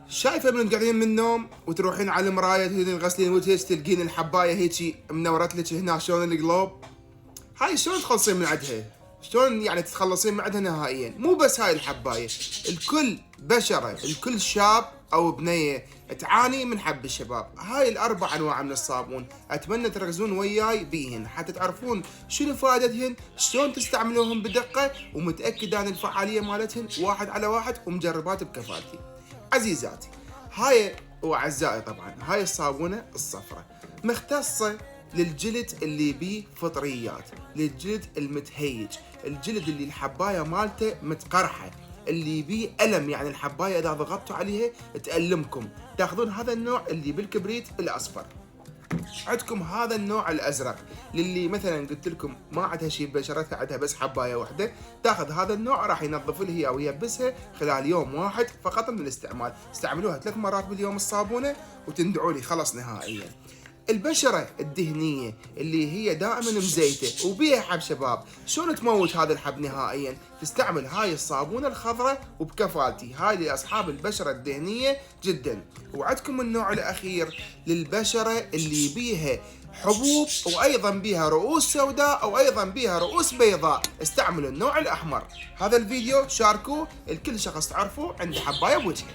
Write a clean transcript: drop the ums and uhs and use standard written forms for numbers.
شايفه من قاعدين من النوم وتروحين على المرايه تغسلين وجهك تلقين الحبايه هيجي منورت لك هنا شلون القلوب. هاي شلون تخلصين من عندها؟ شلون يعني تتخلصين من عندها نهائيا؟ مو بس هاي الحبايه، الكل بشره، الكل شاب او بنيه تعاني من حب الشباب. هاي الاربع انواع من الصابون اتمنى تركزون وياي بيهن حتى تعرفون شنو فائدتهن، شلون تستعملوهم بدقه، ومتاكد عن الفعاليه مالتهن واحد على واحد ومجربات بكفالتي. عزيزاتي هاي واعزائي طبعا هاي الصابونه الصفراء مختصه للجلد اللي بيه فطريات، للجلد المتهيج، الجلد اللي الحبايه مالته متقرحه، اللي بيه الم، يعني الحبايه اذا ضغطتوا عليها تألمكم، تاخذون هذا النوع اللي بالكبريت الاصفر. عندكم هذا النوع الازرق للي مثلا قلت لكم ما عندها شيء ببشرتها، عندها بس حبايه واحده، تاخذ هذا النوع راح ينظف لها اياه ويلبسها خلال يوم واحد فقط من الاستعمال. استعملوها 3 مرات باليوم الصابونه وتندعوا لي خلص نهائيا. البشرة الدهنية اللي هي دائما مزيتة وبيها حب شباب، شلون تموت هذا الحب نهائيا؟ تستعمل هاي الصابونة الخضراء وبكفالتي، هاي لأصحاب البشرة الدهنية جدا. وعندكم النوع الأخير للبشرة اللي بيها حبوب وأيضا بيها رؤوس سوداء أو أيضا بيها رؤوس بيضاء، استعملوا النوع الأحمر. هذا الفيديو شاركوه لكل شخص تعرفوه عنده حباية بوجهه.